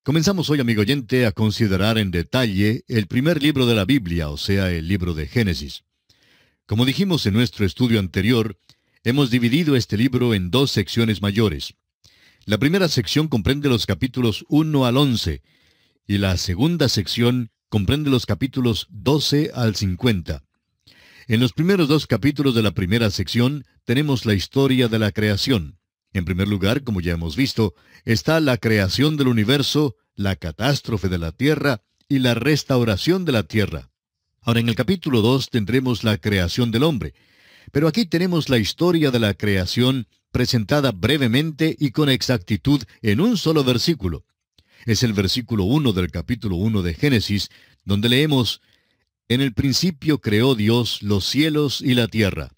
Comenzamos hoy, amigo oyente, a considerar en detalle el primer libro de la Biblia, o sea, el libro de Génesis. Como dijimos en nuestro estudio anterior, hemos dividido este libro en dos secciones mayores. La primera sección comprende los capítulos 1 al 11, y la segunda sección comprende los capítulos 12 al 50. En los primeros dos capítulos de la primera sección tenemos la historia de la creación. En primer lugar, como ya hemos visto, está la creación del universo, la catástrofe de la tierra y la restauración de la tierra. Ahora, en el capítulo 2 tendremos la creación del hombre, pero aquí tenemos la historia de la creación presentada brevemente y con exactitud en un solo versículo. Es el versículo 1 del capítulo 1 de Génesis, donde leemos: «En el principio creó Dios los cielos y la tierra».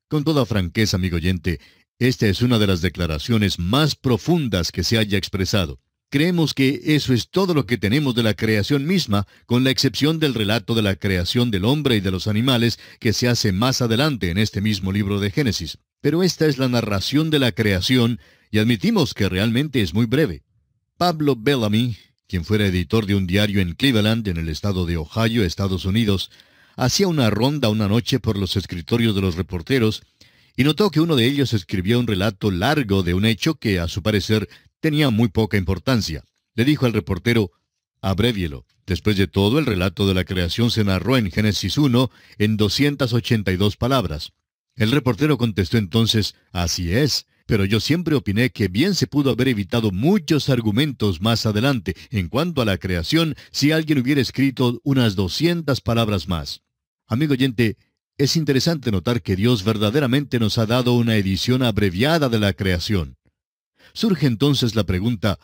Con toda franqueza, amigo oyente, esta es una de las declaraciones más profundas que se haya expresado. Creemos que eso es todo lo que tenemos de la creación misma, con la excepción del relato de la creación del hombre y de los animales que se hace más adelante en este mismo libro de Génesis. Pero esta es la narración de la creación y admitimos que realmente es muy breve. Pablo Bellamy, quien fuera editor de un diario en Cleveland, en el estado de Ohio, Estados Unidos, hacía una ronda una noche por los escritorios de los reporteros y notó que uno de ellos escribía un relato largo de un hecho que, a su parecer, tenía muy poca importancia. Le dijo al reportero: «Abrévielo. Después de todo, el relato de la creación se narró en Génesis 1 en 282 palabras». El reportero contestó entonces: «Así es, pero yo siempre opiné que bien se pudo haber evitado muchos argumentos más adelante en cuanto a la creación si alguien hubiera escrito unas 200 palabras más». Amigo oyente, es interesante notar que Dios verdaderamente nos ha dado una edición abreviada de la creación. Surge entonces la pregunta: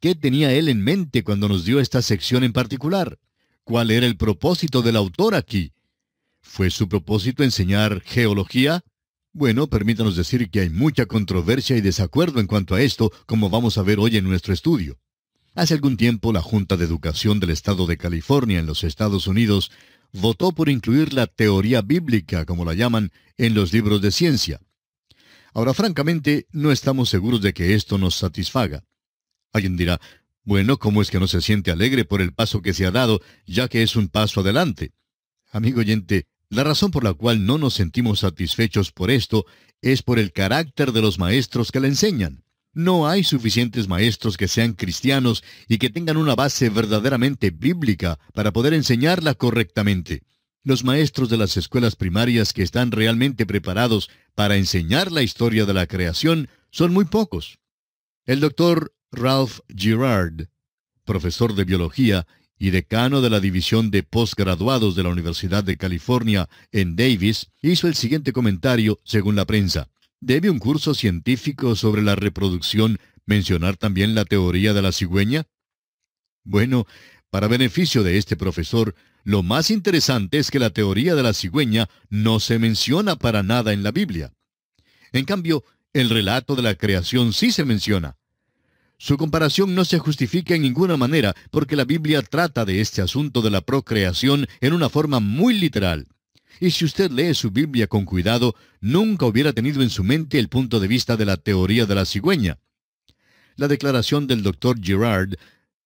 ¿qué tenía Él en mente cuando nos dio esta sección en particular? ¿Cuál era el propósito del autor aquí? ¿Fue su propósito enseñar geología? Bueno, permítanos decir que hay mucha controversia y desacuerdo en cuanto a esto, como vamos a ver hoy en nuestro estudio. Hace algún tiempo, la Junta de Educación del Estado de California en los Estados Unidos votó por incluir la teoría bíblica, como la llaman, en los libros de ciencia. Ahora, francamente, no estamos seguros de que esto nos satisfaga. Alguien dirá: «Bueno, ¿cómo es que no se siente alegre por el paso que se ha dado, ya que es un paso adelante?» Amigo oyente, la razón por la cual no nos sentimos satisfechos por esto es por el carácter de los maestros que la enseñan. No hay suficientes maestros que sean cristianos y que tengan una base verdaderamente bíblica para poder enseñarla correctamente. Los maestros de las escuelas primarias que están realmente preparados para enseñar la historia de la creación son muy pocos. El doctor Ralph Girard, profesor de biología y decano de la división de postgraduados de la Universidad de California en Davis, hizo el siguiente comentario según la prensa: «¿Debe un curso científico sobre la reproducción mencionar también la teoría de la cigüeña?» Bueno, para beneficio de este profesor, lo más interesante es que la teoría de la cigüeña no se menciona para nada en la Biblia. En cambio, el relato de la creación sí se menciona. Su comparación no se justifica en ninguna manera, porque la Biblia trata de este asunto de la procreación en una forma muy literal. Y si usted lee su Biblia con cuidado, nunca hubiera tenido en su mente el punto de vista de la teoría de la cigüeña. La declaración del Dr. Girard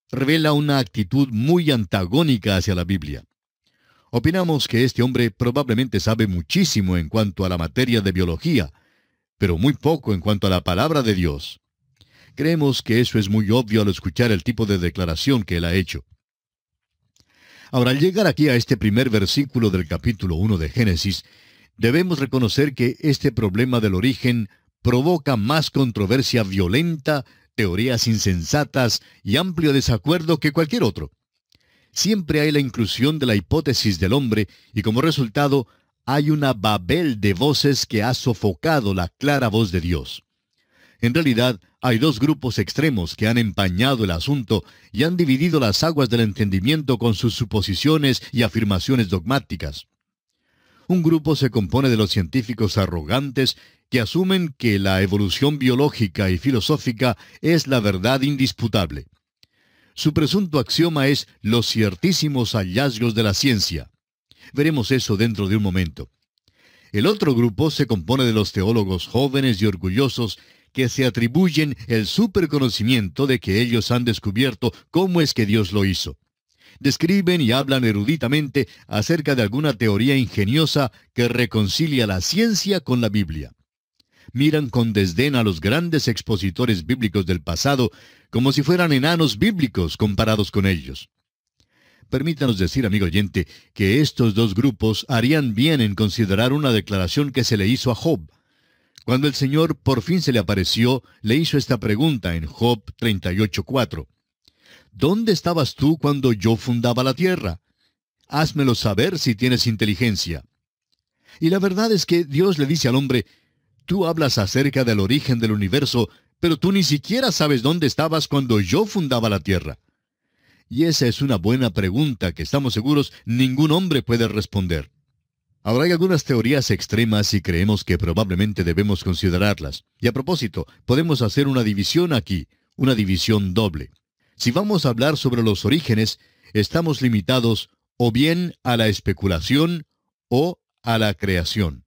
revela una actitud muy antagónica hacia la Biblia. Opinamos que este hombre probablemente sabe muchísimo en cuanto a la materia de biología, pero muy poco en cuanto a la palabra de Dios. Creemos que eso es muy obvio al escuchar el tipo de declaración que él ha hecho. Ahora, al llegar aquí a este primer versículo del capítulo 1 de Génesis, debemos reconocer que este problema del origen provoca más controversia violenta, teorías insensatas y amplio desacuerdo que cualquier otro. Siempre hay la inclusión de la hipótesis del hombre y como resultado hay una babel de voces que ha sofocado la clara voz de Dios. En realidad, hay dos grupos extremos que han empañado el asunto y han dividido las aguas del entendimiento con sus suposiciones y afirmaciones dogmáticas. Un grupo se compone de los científicos arrogantes que asumen que la evolución biológica y filosófica es la verdad indisputable. Su presunto axioma es los ciertísimos hallazgos de la ciencia. Veremos eso dentro de un momento. El otro grupo se compone de los teólogos jóvenes y orgullosos que se atribuyen el superconocimiento de que ellos han descubierto cómo es que Dios lo hizo. Describen y hablan eruditamente acerca de alguna teoría ingeniosa que reconcilia la ciencia con la Biblia. Miran con desdén a los grandes expositores bíblicos del pasado como si fueran enanos bíblicos comparados con ellos. Permítanos decir, amigo oyente, que estos dos grupos harían bien en considerar una declaración que se le hizo a Job. Cuando el Señor por fin se le apareció, le hizo esta pregunta en Job 38:4. ¿Dónde estabas tú cuando yo fundaba la tierra? Házmelo saber si tienes inteligencia. Y la verdad es que Dios le dice al hombre, tú hablas acerca del origen del universo, pero tú ni siquiera sabes dónde estabas cuando yo fundaba la tierra. Y esa es una buena pregunta que estamos seguros ningún hombre puede responder. Ahora hay algunas teorías extremas y creemos que probablemente debemos considerarlas. Y a propósito, podemos hacer una división aquí, una división doble. Si vamos a hablar sobre los orígenes, estamos limitados o bien a la especulación o a la creación.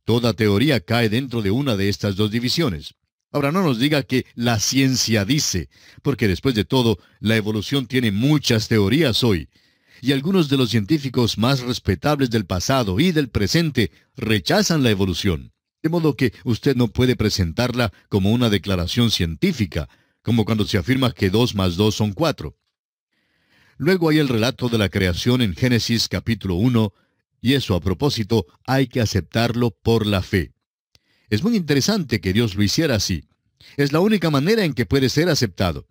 Toda teoría cae dentro de una de estas dos divisiones. Ahora no nos diga que la ciencia dice, porque después de todo, la evolución tiene muchas teorías hoy. Y algunos de los científicos más respetables del pasado y del presente rechazan la evolución. De modo que usted no puede presentarla como una declaración científica, como cuando se afirma que 2 más 2 son 4. Luego hay el relato de la creación en Génesis capítulo 1, y eso a propósito hay que aceptarlo por la fe. Es muy interesante que Dios lo hiciera así. Es la única manera en que puede ser aceptado.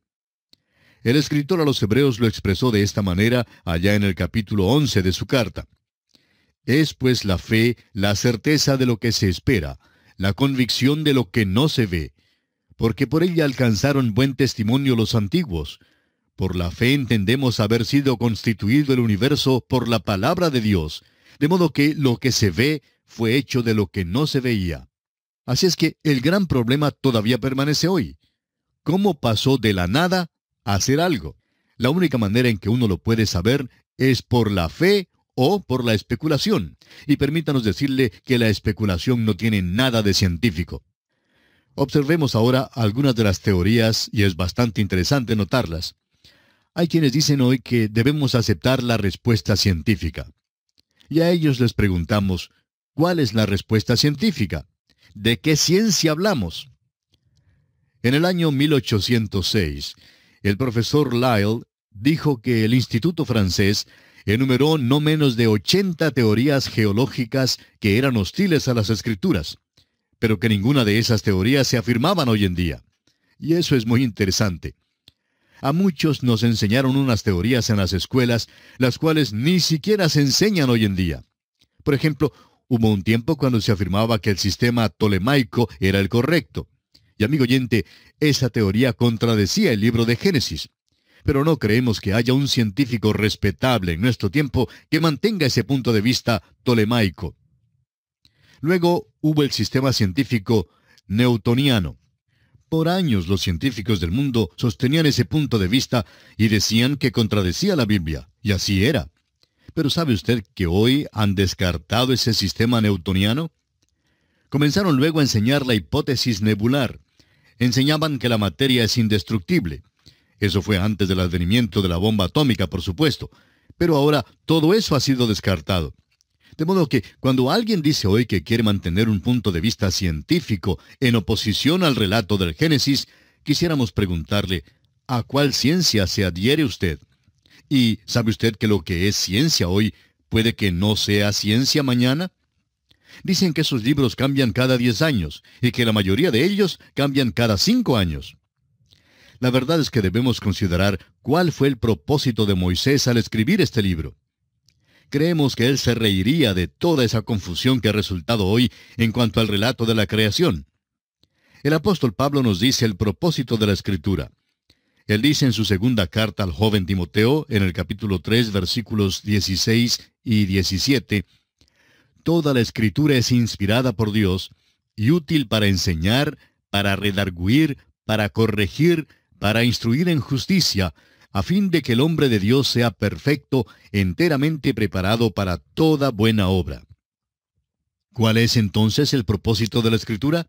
El escritor a los Hebreos lo expresó de esta manera allá en el capítulo 11 de su carta. Es pues la fe, la certeza de lo que se espera, la convicción de lo que no se ve, porque por ella alcanzaron buen testimonio los antiguos. Por la fe entendemos haber sido constituido el universo por la palabra de Dios, de modo que lo que se ve fue hecho de lo que no se veía. Así es que el gran problema todavía permanece hoy. ¿Cómo pasó de la nada a hacer algo? La única manera en que uno lo puede saber es por la fe o por la especulación. Y permítanos decirle que la especulación no tiene nada de científico. Observemos ahora algunas de las teorías, y es bastante interesante notarlas. Hay quienes dicen hoy que debemos aceptar la respuesta científica. Y a ellos les preguntamos, ¿cuál es la respuesta científica? ¿De qué ciencia hablamos? En el año 1806, el profesor Lyell dijo que el Instituto francés enumeró no menos de 80 teorías geológicas que eran hostiles a las Escrituras, pero que ninguna de esas teorías se afirmaban hoy en día. Y eso es muy interesante. A muchos nos enseñaron unas teorías en las escuelas, las cuales ni siquiera se enseñan hoy en día. Por ejemplo, hubo un tiempo cuando se afirmaba que el sistema tolemaico era el correcto. Y amigo oyente, esa teoría contradecía el libro de Génesis. Pero no creemos que haya un científico respetable en nuestro tiempo que mantenga ese punto de vista tolemaico. Luego hubo el sistema científico newtoniano. Por años los científicos del mundo sostenían ese punto de vista y decían que contradecía la Biblia, y así era. Pero ¿sabe usted que hoy han descartado ese sistema newtoniano? Comenzaron luego a enseñar la hipótesis nebular. Enseñaban que la materia es indestructible. Eso fue antes del advenimiento de la bomba atómica, por supuesto. Pero ahora todo eso ha sido descartado. De modo que cuando alguien dice hoy que quiere mantener un punto de vista científico en oposición al relato del Génesis, quisiéramos preguntarle, ¿a cuál ciencia se adhiere usted? ¿Y sabe usted que lo que es ciencia hoy puede que no sea ciencia mañana? Dicen que esos libros cambian cada 10 años y que la mayoría de ellos cambian cada 5 años. La verdad es que debemos considerar cuál fue el propósito de Moisés al escribir este libro. Creemos que él se reiría de toda esa confusión que ha resultado hoy en cuanto al relato de la creación. El apóstol Pablo nos dice el propósito de la Escritura. Él dice en su segunda carta al joven Timoteo, en el capítulo 3, versículos 16 y 17, «Toda la Escritura es inspirada por Dios y útil para enseñar, para redarguir, para corregir, para instruir en justicia, a fin de que el hombre de Dios sea perfecto, enteramente preparado para toda buena obra». ¿Cuál es entonces el propósito de la Escritura?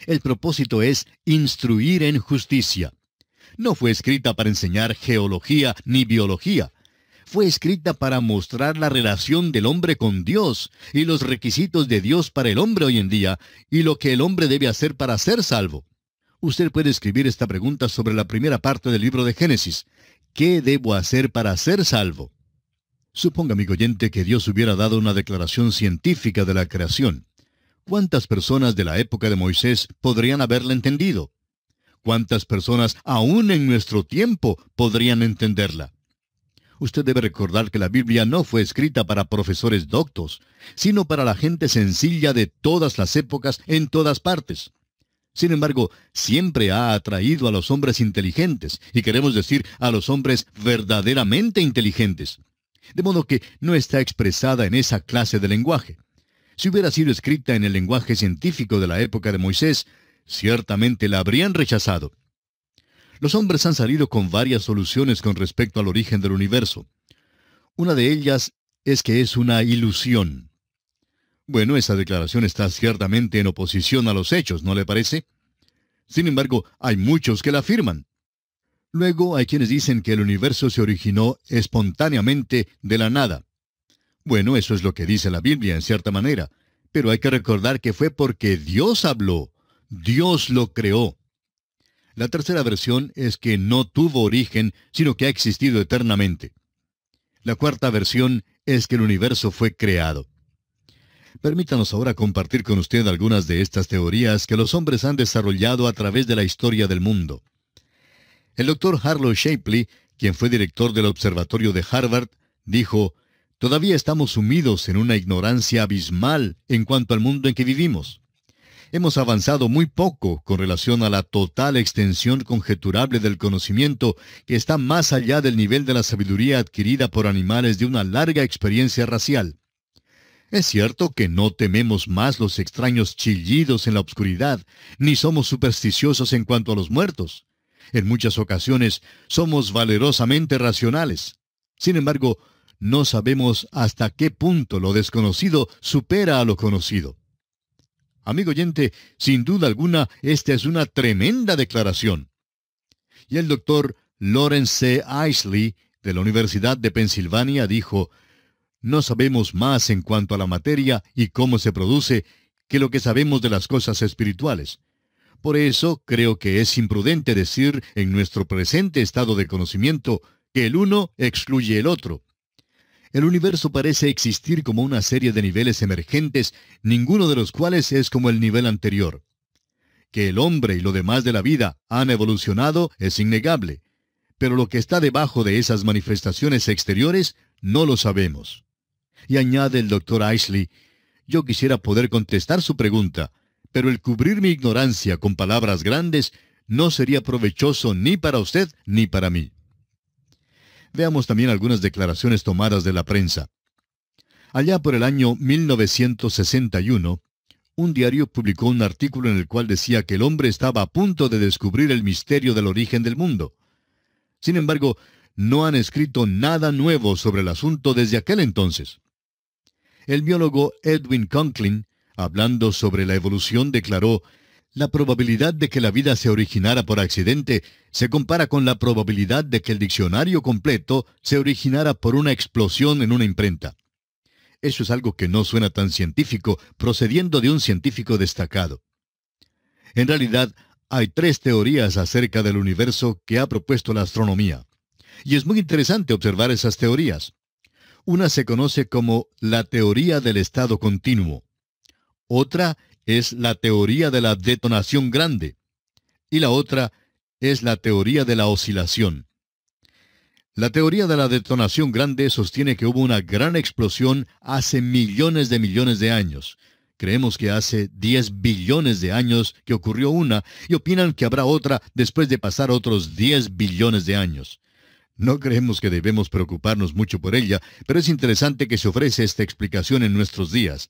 El propósito es instruir en justicia. No fue escrita para enseñar geología ni biología. Fue escrita para mostrar la relación del hombre con Dios y los requisitos de Dios para el hombre hoy en día y lo que el hombre debe hacer para ser salvo. Usted puede escribir esta pregunta sobre la primera parte del libro de Génesis. ¿Qué debo hacer para ser salvo? Suponga, amigo oyente, que Dios hubiera dado una declaración científica de la creación. ¿Cuántas personas de la época de Moisés podrían haberla entendido? ¿Cuántas personas aún en nuestro tiempo podrían entenderla? Usted debe recordar que la Biblia no fue escrita para profesores doctos, sino para la gente sencilla de todas las épocas en todas partes. Sin embargo, siempre ha atraído a los hombres inteligentes, y queremos decir a los hombres verdaderamente inteligentes. De modo que no está expresada en esa clase de lenguaje. Si hubiera sido escrita en el lenguaje científico de la época de Moisés, ciertamente la habrían rechazado. Los hombres han salido con varias soluciones con respecto al origen del universo. Una de ellas es que es una ilusión. Bueno, esa declaración está ciertamente en oposición a los hechos, ¿no le parece? Sin embargo, hay muchos que la afirman. Luego hay quienes dicen que el universo se originó espontáneamente de la nada. Bueno, eso es lo que dice la Biblia en cierta manera, pero hay que recordar que fue porque Dios habló, Dios lo creó. La tercera versión es que no tuvo origen, sino que ha existido eternamente. La cuarta versión es que el universo fue creado. Permítanos ahora compartir con usted algunas de estas teorías que los hombres han desarrollado a través de la historia del mundo. El doctor Harlow Shapley, quien fue director del observatorio de Harvard, dijo: «Todavía estamos sumidos en una ignorancia abismal en cuanto al mundo en que vivimos. Hemos avanzado muy poco con relación a la total extensión conjeturable del conocimiento que está más allá del nivel de la sabiduría adquirida por animales de una larga experiencia racial. Es cierto que no tememos más los extraños chillidos en la oscuridad, ni somos supersticiosos en cuanto a los muertos. En muchas ocasiones somos valerosamente racionales. Sin embargo, no sabemos hasta qué punto lo desconocido supera a lo conocido». Amigo oyente, sin duda alguna, esta es una tremenda declaración. Y el doctor Lawrence C. Isley, de la Universidad de Pensilvania, dijo: «No sabemos más en cuanto a la materia y cómo se produce que lo que sabemos de las cosas espirituales. Por eso creo que es imprudente decir en nuestro presente estado de conocimiento que el uno excluye el otro. El universo parece existir como una serie de niveles emergentes, ninguno de los cuales es como el nivel anterior. Que el hombre y lo demás de la vida han evolucionado es innegable, pero lo que está debajo de esas manifestaciones exteriores no lo sabemos». Y añade el doctor Isley: «Yo quisiera poder contestar su pregunta, pero el cubrir mi ignorancia con palabras grandes no sería provechoso ni para usted ni para mí». Veamos también algunas declaraciones tomadas de la prensa. Allá por el año 1961, un diario publicó un artículo en el cual decía que el hombre estaba a punto de descubrir el misterio del origen del mundo. Sin embargo, no han escrito nada nuevo sobre el asunto desde aquel entonces. El biólogo Edwin Conklin, hablando sobre la evolución, declaró: «La probabilidad de que la vida se originara por accidente se compara con la probabilidad de que el diccionario completo se originara por una explosión en una imprenta». Eso es algo que no suena tan científico, procediendo de un científico destacado. En realidad, hay 3 teorías acerca del universo que ha propuesto la astronomía. Y es muy interesante observar esas teorías. Una se conoce como la teoría del estado continuo. Otra es la teoría de la detonación grande. Y la otra es la teoría de la oscilación. La teoría de la detonación grande sostiene que hubo una gran explosión hace millones de años. Creemos que hace 10 billones de años que ocurrió una, y opinan que habrá otra después de pasar otros 10 billones de años. No creemos que debemos preocuparnos mucho por ella, pero es interesante que se ofrece esta explicación en nuestros días.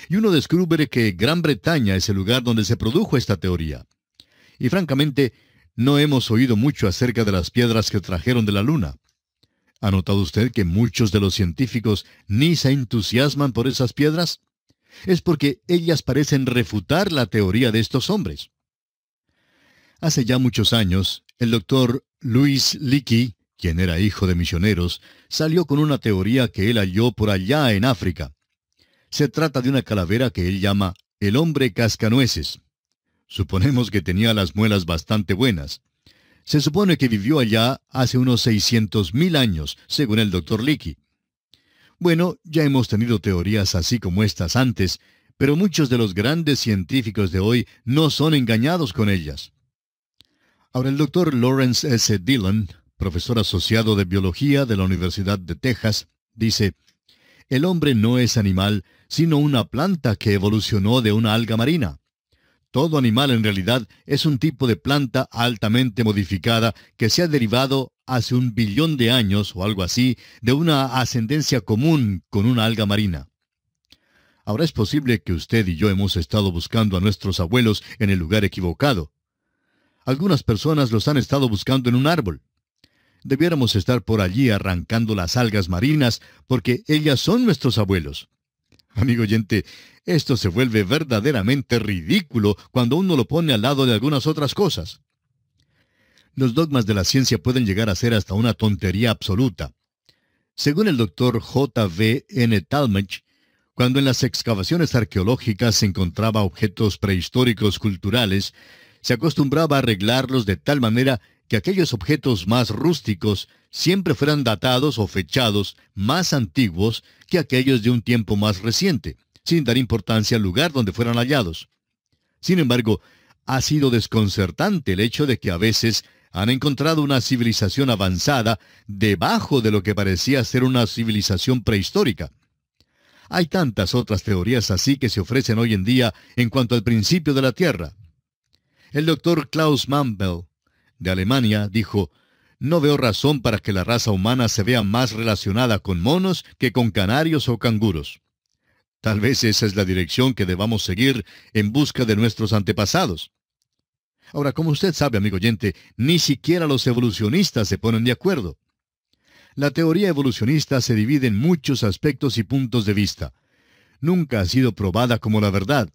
Y uno descubre que Gran Bretaña es el lugar donde se produjo esta teoría. Y francamente, no hemos oído mucho acerca de las piedras que trajeron de la Luna. ¿Ha notado usted que muchos de los científicos ni se entusiasman por esas piedras? Es porque ellas parecen refutar la teoría de estos hombres. Hace ya muchos años, el doctor Louis Leakey, quien era hijo de misioneros, salió con una teoría que él halló por allá en África. Se trata de una calavera que él llama el hombre cascanueces. Suponemos que tenía las muelas bastante buenas. Se supone que vivió allá hace unos 600,000 años, según el doctor Leakey. Bueno, ya hemos tenido teorías así como estas antes, pero muchos de los grandes científicos de hoy no son engañados con ellas. Ahora, el doctor Lawrence S. Dillon, profesor asociado de biología de la Universidad de Texas, dice: el hombre no es animal, sino una planta que evolucionó de una alga marina. Todo animal en realidad es un tipo de planta altamente modificada que se ha derivado hace 1 billón de años o algo así de una ascendencia común con una alga marina. Ahora es posible que usted y yo hemos estado buscando a nuestros abuelos en el lugar equivocado. Algunas personas los han estado buscando en un árbol. Debiéramos estar por allí arrancando las algas marinas porque ellas son nuestros abuelos. Amigo oyente, esto se vuelve verdaderamente ridículo cuando uno lo pone al lado de algunas otras cosas. Los dogmas de la ciencia pueden llegar a ser hasta una tontería absoluta. Según el doctor J. V. N. Talmage, cuando en las excavaciones arqueológicas se encontraba objetos prehistóricos culturales, se acostumbraba a arreglarlos de tal manera que aquellos objetos más rústicos siempre fueran datados o fechados más antiguos que aquellos de un tiempo más reciente, sin dar importancia al lugar donde fueran hallados. Sin embargo, ha sido desconcertante el hecho de que a veces han encontrado una civilización avanzada debajo de lo que parecía ser una civilización prehistórica. Hay tantas otras teorías así que se ofrecen hoy en día en cuanto al principio de la Tierra. El doctor Klaus Mantel, de Alemania, dijo: no veo razón para que la raza humana se vea más relacionada con monos que con canarios o canguros. Tal vez esa es la dirección que debamos seguir en busca de nuestros antepasados. Ahora, como usted sabe, amigo oyente, ni siquiera los evolucionistas se ponen de acuerdo. La teoría evolucionista se divide en muchos aspectos y puntos de vista. Nunca ha sido probada como la verdad.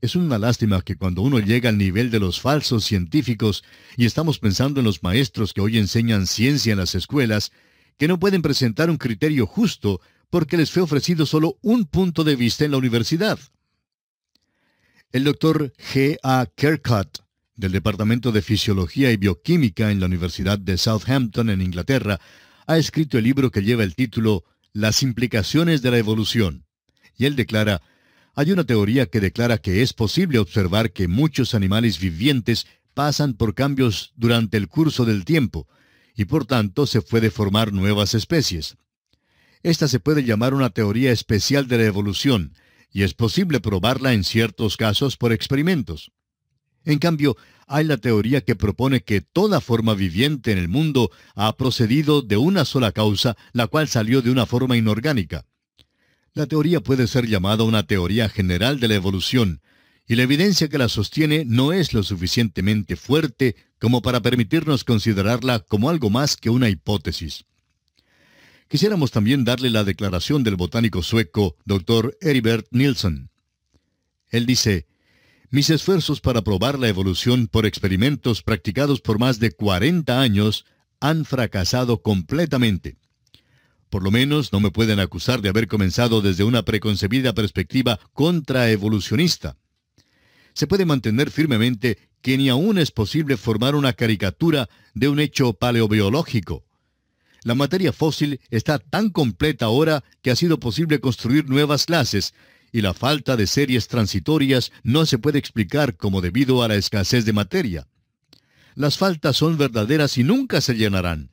Es una lástima que cuando uno llega al nivel de los falsos científicos, y estamos pensando en los maestros que hoy enseñan ciencia en las escuelas, que no pueden presentar un criterio justo porque les fue ofrecido solo un punto de vista en la universidad. El doctor G. A. Kercott, del Departamento de Fisiología y Bioquímica en la Universidad de Southampton, en Inglaterra, ha escrito el libro que lleva el título Las implicaciones de la evolución. Y él declara: hay una teoría que declara que es posible observar que muchos animales vivientes pasan por cambios durante el curso del tiempo, y por tanto se puede formar nuevas especies. Esta se puede llamar una teoría especial de la evolución, y es posible probarla en ciertos casos por experimentos. En cambio, hay la teoría que propone que toda forma viviente en el mundo ha procedido de una sola causa, la cual salió de una forma inorgánica. La teoría puede ser llamada una teoría general de la evolución, y la evidencia que la sostiene no es lo suficientemente fuerte como para permitirnos considerarla como algo más que una hipótesis. Quisiéramos también darle la declaración del botánico sueco Dr. Heribert Nilsson. Él dice: mis esfuerzos para probar la evolución por experimentos practicados por más de 40 años han fracasado completamente. Por lo menos no me pueden acusar de haber comenzado desde una preconcebida perspectiva contraevolucionista. Se puede mantener firmemente que ni aún es posible formar una caricatura de un hecho paleobiológico. La materia fósil está tan completa ahora que ha sido posible construir nuevas clases, y la falta de series transitorias no se puede explicar como debido a la escasez de materia. Las faltas son verdaderas y nunca se llenarán.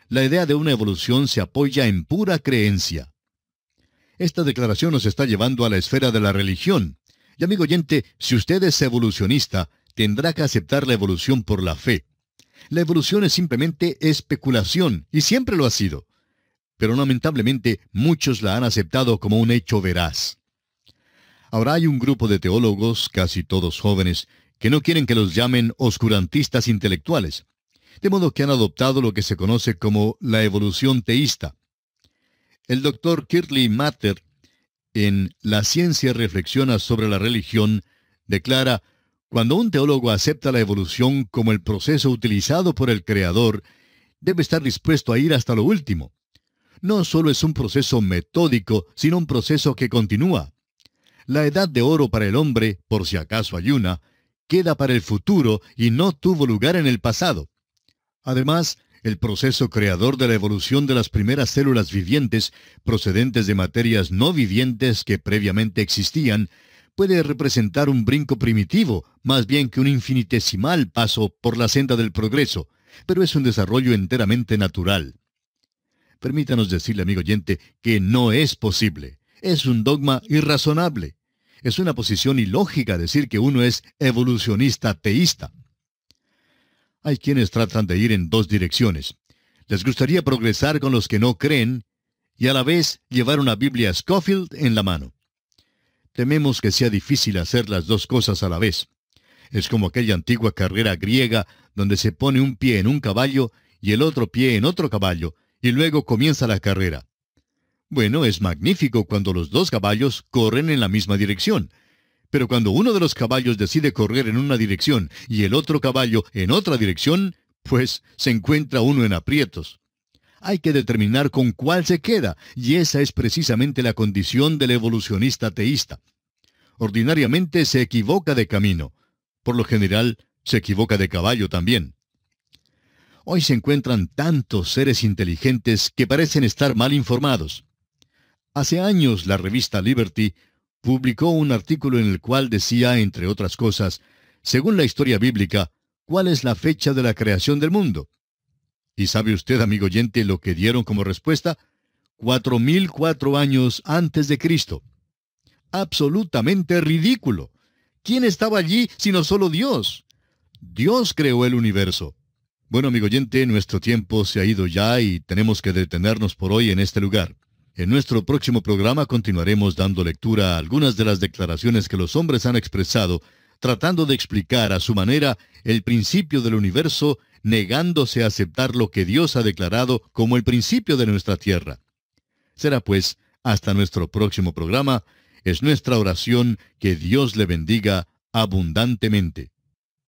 La idea de una evolución se apoya en pura creencia. Esta declaración nos está llevando a la esfera de la religión. Y amigo oyente, si usted es evolucionista, tendrá que aceptar la evolución por la fe. La evolución es simplemente especulación, y siempre lo ha sido. Pero lamentablemente, muchos la han aceptado como un hecho veraz. Ahora hay un grupo de teólogos, casi todos jóvenes, que no quieren que los llamen oscurantistas intelectuales, de modo que han adoptado lo que se conoce como la evolución teísta. El doctor Kirtley Mather en La ciencia reflexiona sobre la religión, declara: cuando un teólogo acepta la evolución como el proceso utilizado por el Creador, debe estar dispuesto a ir hasta lo último. No solo es un proceso metódico, sino un proceso que continúa. La edad de oro para el hombre, por si acaso hay una, queda para el futuro y no tuvo lugar en el pasado. Además, el proceso creador de la evolución de las primeras células vivientes, procedentes de materias no vivientes que previamente existían, puede representar un brinco primitivo, más bien que un infinitesimal paso por la senda del progreso, pero es un desarrollo enteramente natural. Permítanos decirle, amigo oyente, que no es posible. Es un dogma irrazonable. Es una posición ilógica decir que uno es evolucionista teísta. Hay quienes tratan de ir en dos direcciones. Les gustaría progresar con los que no creen y a la vez llevar una Biblia Scofield en la mano. Tememos que sea difícil hacer las dos cosas a la vez. Es como aquella antigua carrera griega donde se pone un pie en un caballo y el otro pie en otro caballo, y luego comienza la carrera. Bueno, es magnífico cuando los dos caballos corren en la misma dirección. Pero cuando uno de los caballos decide correr en una dirección y el otro caballo en otra dirección, pues se encuentra uno en aprietos. Hay que determinar con cuál se queda, y esa es precisamente la condición del evolucionista teísta. Ordinariamente se equivoca de camino. Por lo general, se equivoca de caballo también. Hoy se encuentran tantos seres inteligentes que parecen estar mal informados. Hace años la revista Liberty publicó un artículo en el cual decía, entre otras cosas, según la historia bíblica, ¿cuál es la fecha de la creación del mundo? ¿Y sabe usted, amigo oyente, lo que dieron como respuesta? 4004 años antes de Cristo. Absolutamente ridículo. ¿Quién estaba allí sino solo Dios? Dios creó el universo. Bueno, amigo oyente, nuestro tiempo se ha ido ya y tenemos que detenernos por hoy en este lugar. En nuestro próximo programa continuaremos dando lectura a algunas de las declaraciones que los hombres han expresado, tratando de explicar a su manera el principio del universo, negándose a aceptar lo que Dios ha declarado como el principio de nuestra tierra. Será pues, hasta nuestro próximo programa. Es nuestra oración que Dios le bendiga abundantemente.